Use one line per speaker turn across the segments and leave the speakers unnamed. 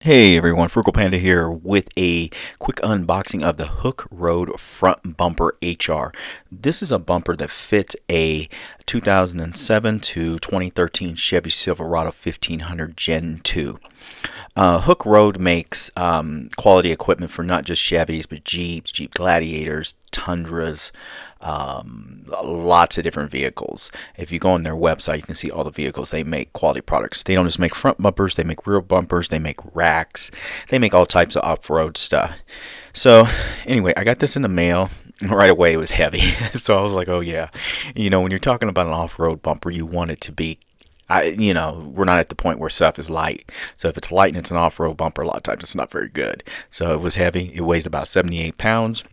Hey everyone, Frugal Panda here with a quick unboxing of the Hooke Road Front Bumper HR. This is a bumper that fits a 2007 to 2013 Chevy Silverado 1500 Gen 2. Hooke Road makes quality equipment for not just Chevys, but Jeeps, Jeep Gladiators, Tundras, lots of different vehicles. If you go on their website, you can see all the vehicles. They make quality products. They don't just make front bumpers, they make rear bumpers, they make racks, they make all types of off-road stuff. So anyway, I got this in the mail. Right away, it was heavy. So I was like, oh yeah. When you're talking about an off-road bumper, you want it to be we're not at the point where stuff is light. So if it's light and it's an off-road bumper, a lot of times it's not very good. So it was heavy. It weighs about 78 pounds.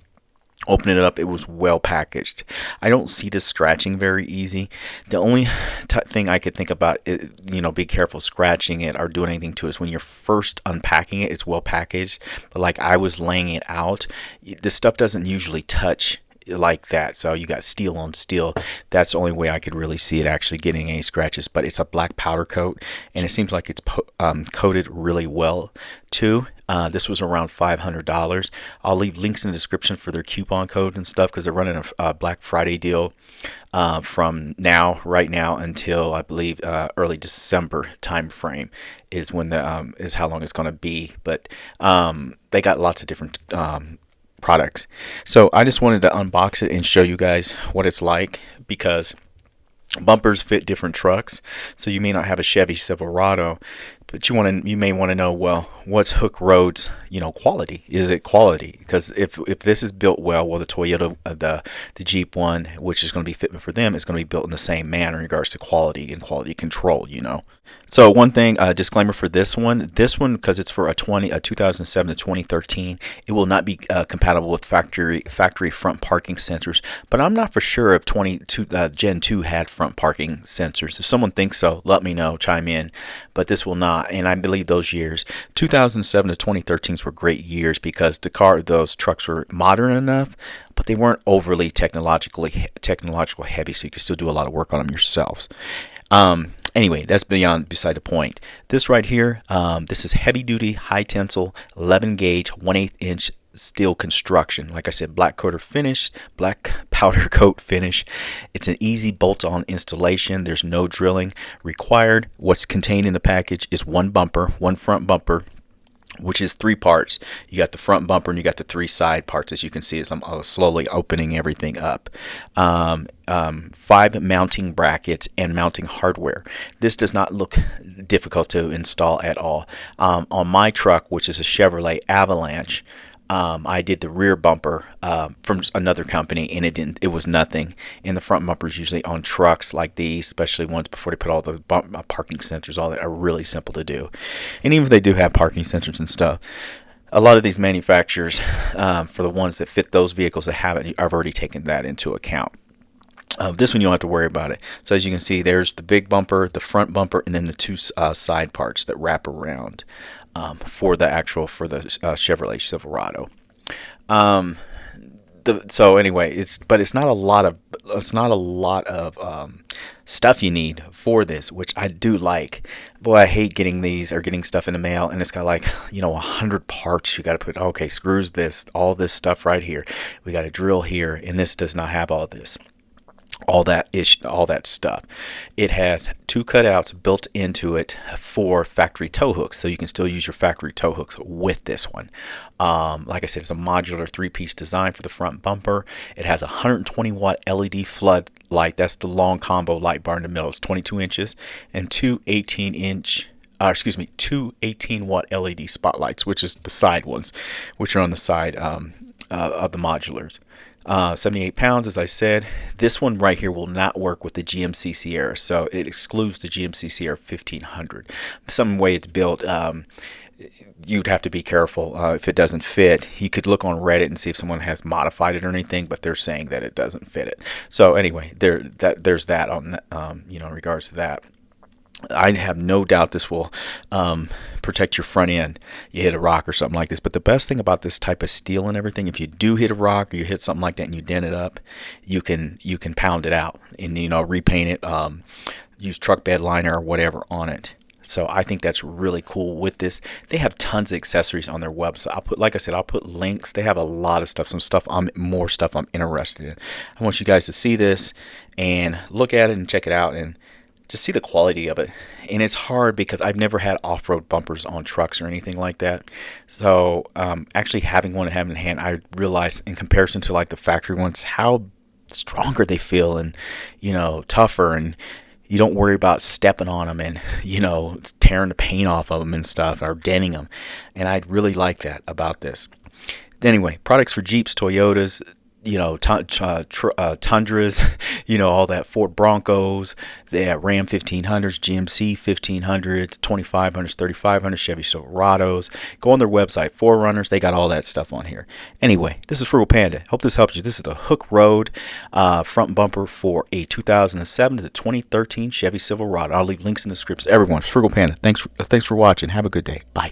Opening it up, it was well packaged. I don't see this scratching very easy. The only thing I could think about is, be careful scratching it or doing anything to it is when you're first unpacking it, it's well packaged. But like I was laying it out, this stuff doesn't usually touch like that. So you got steel on steel. That's the only way I could really see it actually getting any scratches. But it's a black powder coat, and it seems like it's coated really well too. This was around $500. I'll leave links in the description for their coupon codes and stuff because they're running a Black Friday deal from right now until I believe early December time frame is when is how long it's going to be. But they got lots of different products. So I just wanted to unbox it and show you guys what it's like because bumpers fit different trucks. So you may not have a Chevy Silverado, but you may want to know, well, what's Hooke Road's quality? Is it quality? Because if this is built well, the Toyota the Jeep one, which is going to be fitting for them, is going to be built in the same manner in regards to quality and quality control. So one thing, disclaimer for this one because it's for a 2007 to 2013, it will not be compatible with factory front parking sensors. But I'm not for sure if Gen 2 had front parking sensors. If someone thinks so, let me know, chime in. But this will not, and I believe those years, 2007 to 2013s were great years because those trucks were modern enough, but they weren't overly technological heavy, so you could still do a lot of work on them yourselves. Anyway, that's beside the point. This right here, this is heavy duty, high tensile, 11 gauge, 1/8 inch steel construction. Like I said, black powder coat finish. It's an easy bolt-on installation. There's no drilling required. What's contained in the package is one front bumper, which is three parts. You got the front bumper and you got the three side parts, as you can see as I'm slowly opening everything up. 5 mounting brackets and mounting hardware. This does not look difficult to install at all. On my truck, which is a Chevrolet Avalanche, I did the rear bumper from another company, and it was nothing. And the front bumpers usually on trucks like these, especially ones before they put all the parking sensors, all that, are really simple to do. And even if they do have parking sensors and stuff, a lot of these manufacturers, for the ones that fit those vehicles that have it, I've already taken that into account. This one you don't have to worry about it. So as you can see, there's the big bumper, the front bumper, and then the two side parts that wrap around for the Chevrolet Silverado. So anyway, it's not a lot of stuff you need for this, which I do like. Boy, I hate getting stuff in the mail and it's got 100 parts you got to put. Okay, screws this, all this stuff right here. We got a drill here, and this does not have all this. All that stuff. It has 2 cutouts built into it for factory tow hooks, so you can still use your factory tow hooks with this one. Like I said, it's a modular 3-piece design for the front bumper. It has a 120 watt LED flood light. That's the long combo light bar in the middle. It's 22 inches and two 18 watt LED spotlights, which is the side ones, which are on the side of the modulars. 78 pounds, as I said. This one right here will not work with the GMC Sierra, so it excludes the GMC Sierra 1500. Some way it's built, you'd have to be careful if it doesn't fit. You could look on Reddit and see if someone has modified it or anything, but they're saying that it doesn't fit it. So anyway, there's that on in regards to that. I have no doubt this will protect your front end. You hit a rock or something like this. But the best thing about this type of steel and everything, if you do hit a rock or you hit something like that and you dent it up, you can pound it out and repaint it. Use truck bed liner or whatever on it. So I think that's really cool with this. They have tons of accessories on their website. I'll put, like I said, I'll put links. They have a lot of stuff, more stuff I'm interested in. I want you guys to see this and look at it and check it out and just see the quality of it. And it's hard because I've never had off-road bumpers on trucks or anything like that. So actually having one and having in hand, I realized in comparison to like the factory ones, how stronger they feel and, tougher, and you don't worry about stepping on them and, tearing the paint off of them and stuff, or denting them. And I really like that about this. Anyway, products for Jeeps, Toyotas, Tundras, all that, Ford Broncos, they have Ram 1500s, GMC 1500s, 2500s, 3500s, Chevy Silverados. Go on their website, 4Runners, they got all that stuff on here. Anyway, this is Frugal Panda. Hope this helps you. This is the Hooke Road front bumper for a 2007 to 2013 Chevy Silverado. I'll leave links in the description. Everyone, Frugal Panda, thanks for watching. Have a good day. Bye.